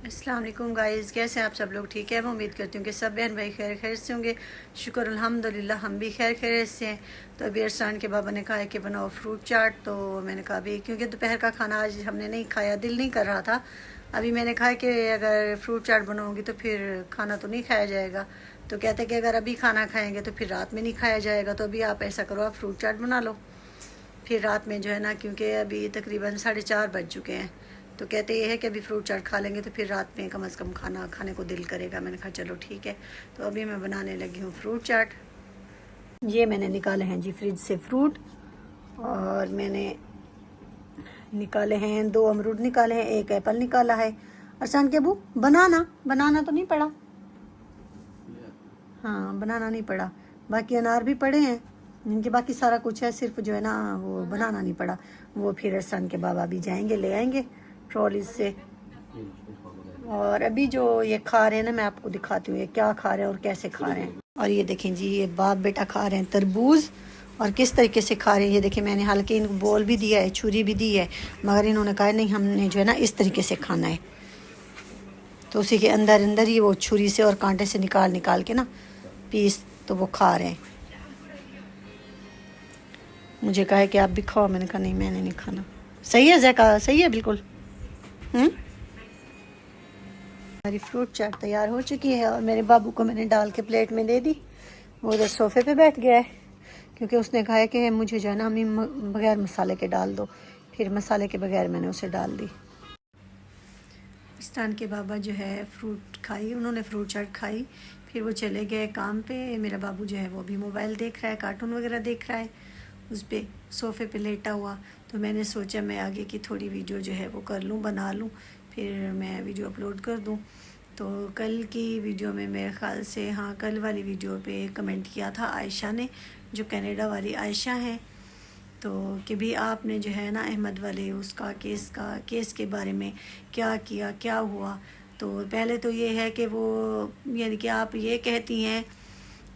السلام علیکم گائز، کیسے ہیں آپ سب لوگ؟ ٹھیک ہے، میں امید کرتی ہوں کہ سب بہن بھائی خیر خیر سے ہوں گے۔ شکر الحمدللہ ہم بھی خیر خیر سے ہیں۔ تو ابھی ارسلان کے بابا نے کہا ہے کہ بناؤ فروٹ چاٹ، تو میں نے کہا ابھی کیونکہ دوپہر کا کھانا آج ہم نے نہیں کھایا، دل نہیں کر رہا تھا۔ ابھی میں نے کہا کہ اگر فروٹ چاٹ بناؤں گی تو پھر کھانا تو نہیں کھایا جائے گا، تو کہتے کہ اگر ابھی کھانا کھائیں گے تو پھر رات میں نہیں کھایا جائے گا، تو ابھی آپ ایسا کرو، آپ فروٹ چاٹ بنا لو، پھر رات میں جو ہے نا، کیونکہ ابھی تقریباً 4:30 بج چکے ہیں، تو کہتے یہ ہے کہ ابھی فروٹ چاٹ کھا لیں گے تو پھر رات میں کم از کم کھانا کھانے کو دل کرے گا۔ میں نے کہا چلو ٹھیک ہے، تو ابھی میں بنانے لگی ہوں فروٹ چاٹ۔ یہ میں نے نکالے ہیں جی فریج سے فروٹ، اور میں نے نکالے ہیں 2 امرود نکالے ہیں، 1 ایپل نکالا ہے۔ ارسان کے ابو بنانا تو نہیں پڑا؟ ہاں بنانا نہیں پڑا، باقی انار بھی پڑے ہیں، ان کے باقی سارا کچھ ہے، صرف جو ہے نا وہ بنانا نہیں پڑا۔ وہ پھر ارسان کے بابا بھی جائیں گے لے آئیں گے ٹرالی سے۔ اور ابھی جو یہ کھا رہے ہیں نا، میں آپ کو دکھاتی ہوں یہ کیا کھا رہے ہیں اور کیسے کھا رہے ہیں۔ اور یہ دیکھیں جی، یہ باپ بیٹا کھا رہے ہیں تربوز، اور کس طریقے سے کھا رہے ہیں۔ یہ دیکھیں میں نے ہلکے ان کو بول بھی دیا ہے، چھری بھی دی ہے، مگر انہوں نے کہا نہیں ہم نے جو ہے نا اس طریقے سے کھانا ہے، تو اسی کے اندر ہی وہ چھری سے اور کانٹے سے نکال کے نا پیس، تو وہ کھا رہے ہیں۔ مجھے کہا ہے کہ آپ بھی کھاؤ، میں نے کہا نہیں میں نے نہیں کھانا۔ صحیح ہے زیکا، صحیح ہے بالکل۔ ہماری فروٹ چاٹ تیار ہو چکی ہے، اور میرے بابو کو میں نے ڈال کے پلیٹ میں دے دی، وہ ادھر صوفے پہ بیٹھ گیا ہے، کیونکہ اس نے کہا ہے کہ مجھے جو ہے نا امی بغیر مسالے کے ڈال دو، پھر مسالے کے بغیر میں نے اسے ڈال دی۔ پاکستان کے بابا جو ہے فروٹ کھائی، انہوں نے فروٹ چاٹ کھائی، پھر وہ چلے گئے کام پہ۔ میرا بابو جو ہے وہ بھی موبائل دیکھ رہا ہے، کارٹون وغیرہ دیکھ رہا ہے، اس پہ صوفے پہ لیٹا ہوا، تو میں نے سوچا میں آگے کی تھوڑی ویڈیو جو ہے وہ کر لوں، بنا لوں، پھر میں ویڈیو اپلوڈ کر دوں۔ تو کل کی ویڈیو میں میرے خیال سے، ہاں کل والی ویڈیو پہ کمنٹ کیا تھا عائشہ نے، جو کینیڈا والی عائشہ ہیں، تو کہ بھی آپ نے جو ہے نا احمد والے اس کا کیس کے بارے میں کیا کیا، کیا ہوا۔ تو پہلے تو یہ ہے کہ وہ یعنی کہ آپ یہ کہتی ہیں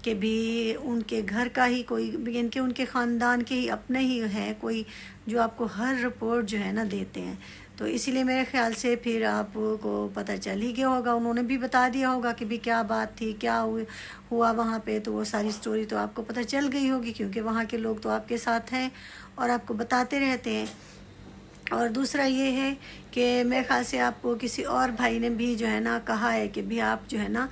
کہ بھی ان کے گھر کا ہی کوئی، یعنی کہ ان کے خاندان کے ہی اپنے ہی ہیں کوئی، جو آپ کو ہر رپورٹ جو ہے نا دیتے ہیں، تو اسی لیے میرے خیال سے پھر آپ کو پتہ چل ہی گیا ہوگا، انہوں نے بھی بتا دیا ہوگا کہ بھی کیا بات تھی، کیا ہوا وہاں پہ، تو وہ ساری سٹوری تو آپ کو پتہ چل گئی ہوگی، کیونکہ وہاں کے لوگ تو آپ کے ساتھ ہیں اور آپ کو بتاتے رہتے ہیں۔ اور دوسرا یہ ہے کہ میرے خیال سے آپ کو کسی اور بھائی نے بھی جو ہے نا کہا ہے کہ بھی آپ جو ہے نا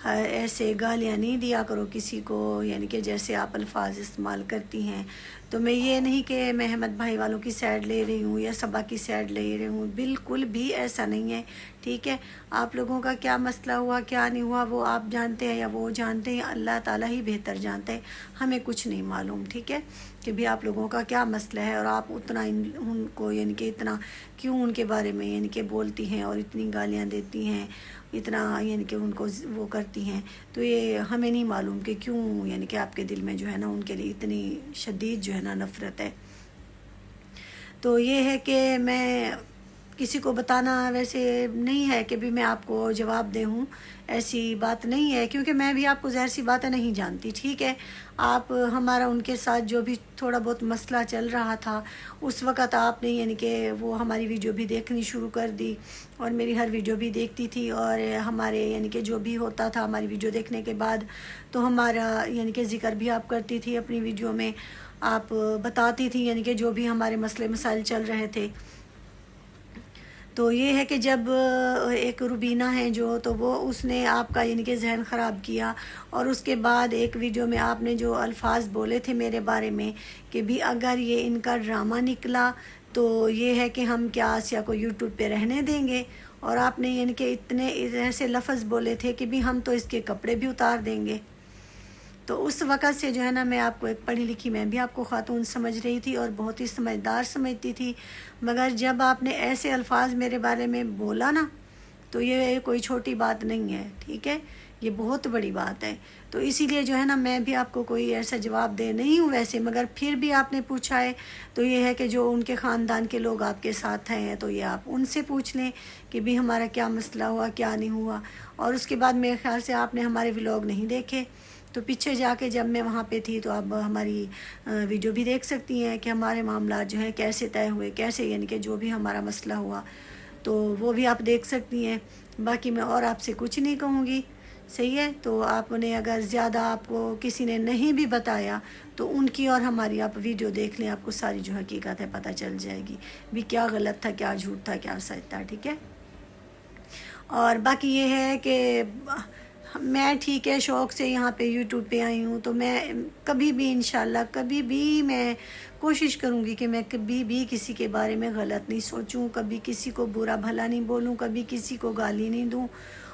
ایسے گالیاں نہیں دیا کرو کسی کو، یعنی کہ جیسے آپ الفاظ استعمال کرتی ہیں۔ تو میں یہ نہیں کہ میں احمد بھائی والوں کی سائڈ لے رہی ہوں یا صبا کی سائڈ لے رہی ہوں، بالکل بھی ایسا نہیں ہے، ٹھیک ہے۔ آپ لوگوں کا کیا مسئلہ ہوا کیا نہیں ہوا وہ آپ جانتے ہیں یا وہ جانتے ہیں، اللہ تعالیٰ ہی بہتر جانتے ہیں، ہمیں کچھ نہیں معلوم، ٹھیک ہے، کہ بھی آپ لوگوں کا کیا مسئلہ ہے، اور آپ اتنا ان کو یعنی کہ اتنا کیوں ان کے بارے میں یعنی کہ بولتی ہیں اور اتنی گالیاں دیتی ہیں، اتنا یعنی کہ ان کو وہ کرتی ہیں، تو یہ ہمیں نہیں معلوم کہ کیوں یعنی کہ آپ کے دل میں جو ہے نا ان کے لیے اتنی شدید جو ہے نا نفرت ہے۔ تو یہ ہے کہ میں کسی کو بتانا ویسے نہیں ہے کہ بھی میں آپ کو جواب دے ہوں، ایسی بات نہیں ہے، کیونکہ میں بھی آپ کو ظاہر سی باتیں نہیں جانتی، ٹھیک ہے۔ آپ ہمارا ان کے ساتھ جو بھی تھوڑا بہت مسئلہ چل رہا تھا، اس وقت آپ نے یعنی کہ وہ ہماری ویڈیو بھی دیکھنی شروع کر دی، اور میری ہر ویڈیو بھی دیکھتی تھی، اور ہمارے یعنی کہ جو بھی ہوتا تھا ہماری ویڈیو دیکھنے کے بعد تو ہمارا یعنی کہ ذکر بھی آپ کرتی تھی اپنی ویڈیو میں، آپ بتاتی تھی یعنی کہ جو بھی ہمارے مسئلے مسائل چل رہے تھے۔ تو یہ ہے کہ جب ایک روبینہ ہے جو، تو وہ اس نے آپ کا یعنی کہ ذہن خراب کیا، اور اس کے بعد ایک ویڈیو میں آپ نے جو الفاظ بولے تھے میرے بارے میں کہ بھی اگر یہ ان کا ڈرامہ نکلا تو یہ ہے کہ ہم کیا آسیہ کو یوٹیوب پہ رہنے دیں گے، اور آپ نے یعنی کہ اتنے ایسے لفظ بولے تھے کہ بھی ہم تو اس کے کپڑے بھی اتار دیں گے۔ تو اس وقت سے جو ہے نا میں آپ کو ایک پڑھی لکھی، میں بھی آپ کو خاتون سمجھ رہی تھی اور بہت ہی سمجھدار سمجھتی تھی، مگر جب آپ نے ایسے الفاظ میرے بارے میں بولا نا، تو یہ کوئی چھوٹی بات نہیں ہے، ٹھیک ہے، یہ بہت بڑی بات ہے۔ تو اسی لیے جو ہے نا میں بھی آپ کو کوئی ایسا جواب دے نہیں ہوں ویسے، مگر پھر بھی آپ نے پوچھا ہے تو یہ ہے کہ جو ان کے خاندان کے لوگ آپ کے ساتھ ہیں تو یہ آپ ان سے پوچھ لیں کہ بھی ہمارا کیا مسئلہ ہوا کیا نہیں ہوا۔ اور اس کے بعد میرے خیال سے آپ نے ہمارے ولاگ نہیں دیکھے، تو پیچھے جا کے جب میں وہاں پہ تھی تو آپ ہماری ویڈیو بھی دیکھ سکتی ہیں کہ ہمارے معاملات جو ہیں کیسے طے ہوئے، کیسے یعنی کہ جو بھی ہمارا مسئلہ ہوا۔ تو وہ بھی آپ دیکھ سکتی ہیں. باقی میں اور آپ سے کچھ نہیں کہوں گی. صحیح ہے. تو آپ نے اگر زیادہ آپ کو کسی نے نہیں بھی بتایا تو ان کی اور ہماری آپ ویڈیو دیکھ لیں, آپ کو ساری جو حقیقت ہے پتہ چل جائے گی بھی کیا غلط تھا, کیا جھوٹ تھا, کیا سچ تھا. ٹھیک ہے. اور باقی یہ ہے کہ میں ٹھیک ہے شوق سے یہاں پہ یوٹیوب پہ آئی ہوں, تو میں کبھی بھی انشاءاللہ کبھی بھی میں کوشش کروں گی کہ میں کبھی بھی کسی کے بارے میں غلط نہیں سوچوں, کبھی کسی کو برا بھلا نہیں بولوں, کبھی کسی کو گالی نہیں دوں,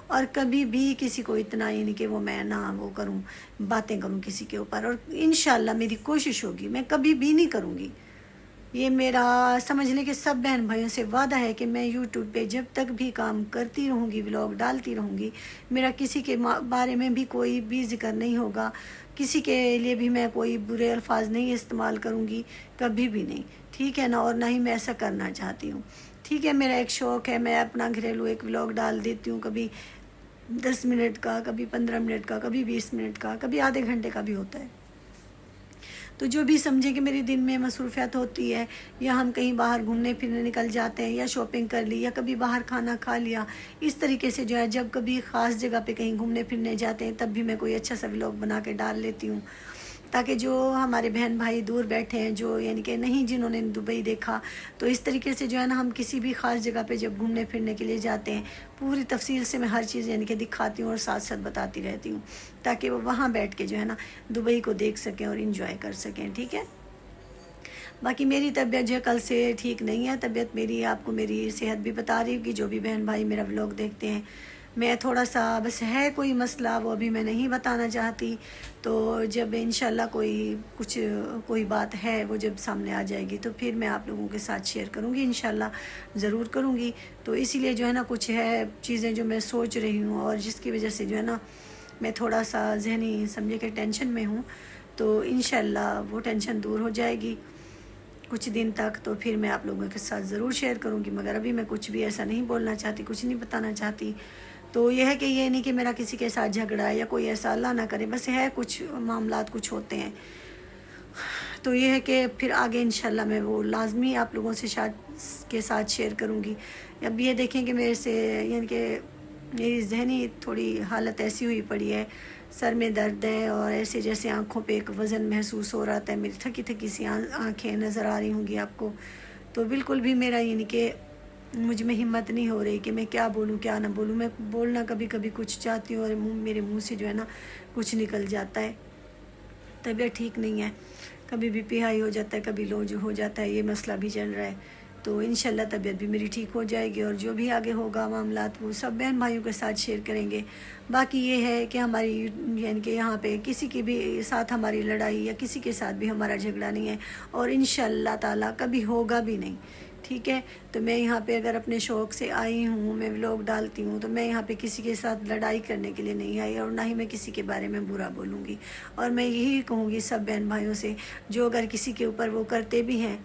اور کبھی بھی کسی کو اتنا ہی نہیں کہ وہ میں نہ وہ کروں, باتیں کروں کسی کے اوپر. اور انشاءاللہ میری کوشش ہوگی میں کبھی بھی نہیں کروں گی. یہ میرا سمجھ لیں کہ سب بہن بھائیوں سے وعدہ ہے کہ میں یوٹیوب پہ جب تک بھی کام کرتی رہوں گی, ولاگ ڈالتی رہوں گی, میرا کسی کے بارے میں بھی کوئی بھی ذکر نہیں ہوگا, کسی کے لیے بھی میں کوئی برے الفاظ نہیں استعمال کروں گی, کبھی بھی نہیں. ٹھیک ہے نا. اور نہ ہی میں ایسا کرنا چاہتی ہوں. ٹھیک ہے. میرا ایک شوق ہے, میں اپنا گھریلو ایک ولاگ ڈال دیتی ہوں, کبھی 10 منٹ کا, کبھی 15 منٹ کا, کبھی 20 منٹ کا, کبھی آدھے گھنٹے کا بھی ہوتا ہے. تو جو بھی سمجھیں کہ میری دن میں مصروفیت ہوتی ہے, یا ہم کہیں باہر گھومنے پھرنے نکل جاتے ہیں, یا شاپنگ کر لی, یا کبھی باہر کھانا کھا لیا, اس طریقے سے جو ہے جب کبھی خاص جگہ پہ کہیں گھومنے پھرنے جاتے ہیں تب بھی میں کوئی اچھا سا ولاگ بنا کے ڈال لیتی ہوں, تاکہ جو ہمارے بہن بھائی دور بیٹھے ہیں, جو یعنی کہ نہیں جنہوں نے دبئی دیکھا, تو اس طریقے سے جو ہے نا ہم کسی بھی خاص جگہ پہ جب گھومنے پھرنے کے لیے جاتے ہیں پوری تفصیل سے میں ہر چیز یعنی کہ دکھاتی ہوں اور ساتھ ساتھ بتاتی رہتی ہوں, تاکہ وہ وہاں بیٹھ کے جو ہے نا دبئی کو دیکھ سکیں اور انجوائے کر سکیں. ٹھیک ہے. باقی میری طبیعت جو ہے کل سے ٹھیک نہیں ہے. طبیعت میری آپ کو میری صحت بھی بتا رہی ہوگی جو بھی بہن بھائی میرا ولاگ دیکھتے ہیں. میں تھوڑا سا بس ہے کوئی مسئلہ, وہ ابھی میں نہیں بتانا چاہتی, تو جب انشاءاللہ کوئی بات ہے وہ جب سامنے آ جائے گی تو پھر میں آپ لوگوں کے ساتھ شیئر کروں گی, انشاءاللہ ضرور کروں گی. تو اسی لیے جو ہے نا کچھ ہے چیزیں جو میں سوچ رہی ہوں, اور جس کی وجہ سے جو ہے نا میں تھوڑا سا ذہنی سمجھے کہ ٹینشن میں ہوں, تو انشاءاللہ وہ ٹینشن دور ہو جائے گی کچھ دن تک. تو پھر میں آپ لوگوں کے ساتھ ضرور شیئر کروں گی, مگر ابھی میں کچھ بھی ایسا نہیں بولنا چاہتی, کچھ نہیں بتانا چاہتی. تو یہ ہے کہ یہ نہیں کہ میرا کسی کے ساتھ جھگڑا ہے یا کوئی ایسا, اللہ نہ کرے, بس ہے کچھ معاملات کچھ ہوتے ہیں. تو یہ ہے کہ پھر آگے انشاءاللہ میں وہ لازمی آپ لوگوں سے کے ساتھ شیئر کروں گی. اب یہ دیکھیں کہ میرے سے یعنی کہ میری ذہنی تھوڑی حالت ایسی ہوئی پڑی ہے, سر میں درد ہے, اور ایسے جیسے آنکھوں پہ ایک وزن محسوس ہو رہا ہے, میری تھکی تھکی سی آنکھیں نظر آ رہی ہوں گی آپ کو. تو بالکل بھی میرا یعنی کہ مجھ میں ہمت نہیں ہو رہی کہ میں کیا بولوں کیا نہ بولوں. میں بولنا کبھی کبھی کچھ چاہتی ہوں اور میرے منہ سے جو ہے نا کچھ نکل جاتا ہے. طبیعت ٹھیک نہیں ہے, کبھی بی پی ہائی ہو جاتا ہے, کبھی لو جو ہو جاتا ہے, یہ مسئلہ بھی چل رہا ہے. تو انشاءاللہ طبیعت بھی میری ٹھیک ہو جائے گی, اور جو بھی آگے ہوگا معاملات وہ سب بہن بھائیوں کے ساتھ شیئر کریں گے. باقی یہ ہے کہ ہماری یعنی کہ یہاں پہ کسی کے بھی ساتھ ہماری لڑائی یا کسی کے ساتھ بھی ہمارا جھگڑا نہیں ہے, اور انشاءاللہ تعالیٰ کبھی ہوگا بھی نہیں. ٹھیک ہے. تو میں یہاں پہ اگر اپنے شوق سے آئی ہوں, میں ولاگ ڈالتی ہوں, تو میں یہاں پہ کسی کے ساتھ لڑائی کرنے کے لیے نہیں آئی, اور نہ ہی میں کسی کے بارے میں برا بولوں گی. اور میں یہی کہوں گی سب بہن بھائیوں سے جو اگر کسی کے اوپر وہ کرتے بھی ہیں,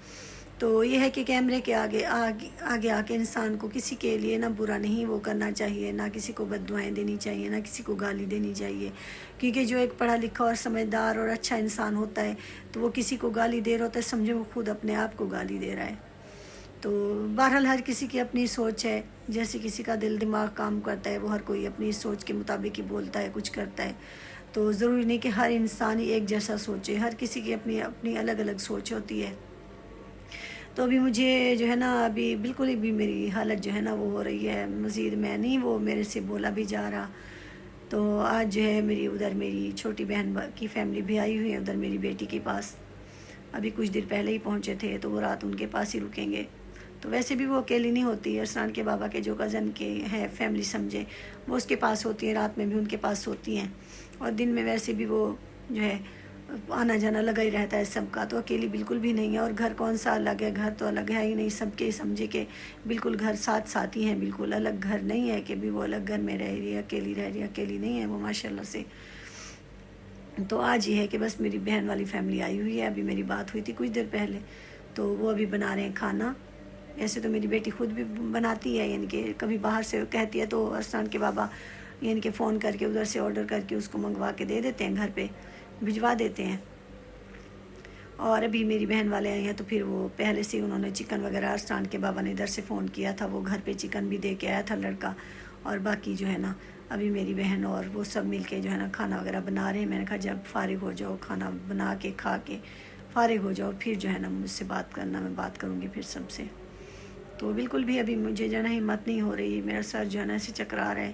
تو یہ ہے کہ کیمرے کے آگے آ کے انسان کو کسی کے لیے نہ برا نہیں وہ کرنا چاہیے, نہ کسی کو بد دعائیں دینی چاہیے, نہ کسی کو گالی دینی چاہیے. کیونکہ جو ایک پڑھا لکھا اور سمجھدار اور اچھا انسان ہوتا ہے, تو وہ کسی کو گالی دے رہا ہوتا ہے, سمجھے وہ خود اپنے آپ کو گالی دے رہا ہے. تو بہرحال ہر کسی کی اپنی سوچ ہے, جیسے کسی کا دل دماغ کام کرتا ہے, وہ ہر کوئی اپنی سوچ کے مطابق ہی بولتا ہے, کچھ کرتا ہے. تو ضروری نہیں کہ ہر انسان ہی ایک جیسا سوچے, ہر کسی کی اپنی اپنی الگ الگ سوچ ہوتی ہے. تو ابھی مجھے جو ہے نا ابھی بالکل بھی میری حالت جو ہے نا وہ ہو رہی ہے, مزید میں نہیں وہ میرے سے بولا بھی جا رہا. تو آج جو ہے میری چھوٹی بہن کی فیملی بھی آئی ہوئی ہے ادھر میری بیٹی کے پاس. ابھی کچھ دیر پہلے ہی پہنچے تھے, تو وہ رات ان کے پاس ہی رکیں گے. تو ویسے بھی وہ اکیلی نہیں ہوتی, ارسلان کے بابا کے جو کزن کے ہیں فیملی سمجھے, وہ اس کے پاس ہوتی ہیں, رات میں بھی ان کے پاس ہوتی ہیں, اور دن میں ویسے بھی وہ جو ہے آنا جانا لگا ہی رہتا ہے سب کا. تو اکیلی بالکل بھی نہیں ہے. اور گھر کون سا الگ ہے, گھر تو الگ ہے ہی نہیں, سب کے سمجھے کہ بالکل گھر ساتھ ساتھ ہی ہیں, بالکل الگ گھر نہیں ہے کہ بھی وہ الگ گھر میں رہ رہی ہے, اکیلی رہ رہی ہے, اکیلی نہیں ہے وہ ماشاءاللہ سے. تو آج یہ ہے کہ بس میری بہن والی فیملی آئی ہوئی ہے. ابھی میری بات ہوئی تھی کچھ دیر پہلے, تو وہ ابھی بنا رہے ہیں کھانا. ایسے تو میری بیٹی خود بھی بناتی ہے, یعنی کہ کبھی باہر سے کہتی ہے تو ارسلان کے بابا یعنی کہ فون کر کے ادھر سے آرڈر کر کے اس کو منگوا کے دے دیتے ہیں, گھر پہ بھجوا دیتے ہیں. اور ابھی میری بہن والے آئے ہیں تو پھر وہ پہلے سے انہوں نے چکن وغیرہ ارسلان کے بابا نے ادھر سے فون کیا تھا، وہ گھر پہ چکن بھی دے کے آیا تھا لڑکا، اور باقی جو ہے نا ابھی میری بہن اور وہ سب مل کے جو ہے نا کھانا وغیرہ بنا رہے ہیں۔ میں نے کہا جب فارغ ہو جاؤ کھانا بنا کے کھا کے فارغ ہو جاؤ پھر جو ہے نا مجھ سے بات کرنا، میں بات کروں گی پھر سب سے۔ تو بالکل بھی ابھی مجھے جو ہے نا ہمت نہیں ہو رہی، میرا سر جو ہے نا ایسے چکرا رہا ہے۔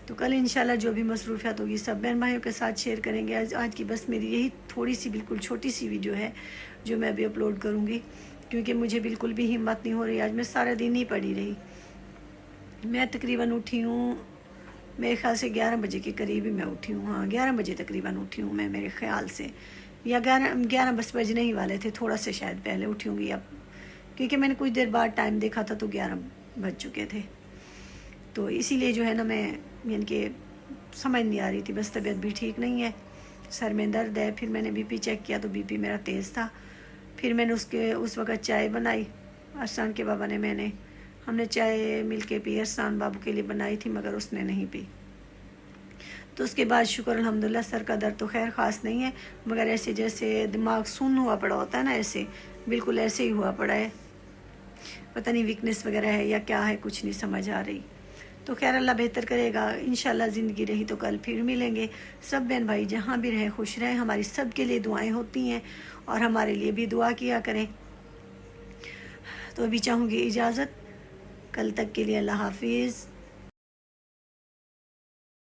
تو کل انشاءاللہ جو بھی مصروفیات ہوگی سب بہن بھائیوں کے ساتھ شیئر کریں گے۔ آج کی بس میری یہی تھوڑی سی بالکل چھوٹی سی ویڈیو ہے جو میں ابھی اپلوڈ کروں گی، کیونکہ مجھے بالکل بھی ہمت نہیں ہو رہی۔ آج میں سارا دن ہی پڑی رہی، میں تقریباً اٹھی ہوں میرے خیال سے 11 بجے کے قریب ہی میں اٹھی ہوں، ہاں 11 بجے تقریباً اٹھی ہوں میں میرے خیال سے، یا 11 بس بجنے ہی والے تھے، تھوڑا سے شاید پہلے اٹھی ہوں گی اب، کیونکہ میں نے کچھ دیر بعد ٹائم دیکھا تھا تو 11 بج چکے تھے۔ تو اسی لیے جو ہے نا میں یعنی کہ سمجھ نہیں آ رہی تھی، بس طبیعت بھی ٹھیک نہیں ہے، سر میں درد ہے۔ پھر میں نے بی پی چیک کیا تو بی پی میرا تیز تھا۔ پھر میں نے اس وقت چائے بنائی ارسلان کے بابا نے، ہم نے چائے مل کے پی، ارسلان بابو کے لیے بنائی تھی مگر اس نے نہیں پی۔ تو اس کے بعد شکر الحمدللہ سر کا درد تو خیر خاص نہیں ہے، مگر ایسے جیسے دماغ سن ہوا پڑا ہوتا ہے نا، ایسے بالکل ایسے ہی ہوا پڑا ہے، پتہ نہیں ویکنس وغیرہ ہے یا کیا ہے، کچھ نہیں سمجھ آ رہی۔ تو خیر اللہ بہتر کرے گا، انشاءاللہ زندگی رہی تو کل پھر ملیں گے۔ سب بہن بھائی جہاں بھی رہیں خوش رہیں، ہماری سب کے لیے دعائیں ہوتی ہیں اور ہمارے لیے بھی دعا کیا کریں۔ تو ابھی چاہوں گی اجازت، کل تک کے لیے اللہ حافظ۔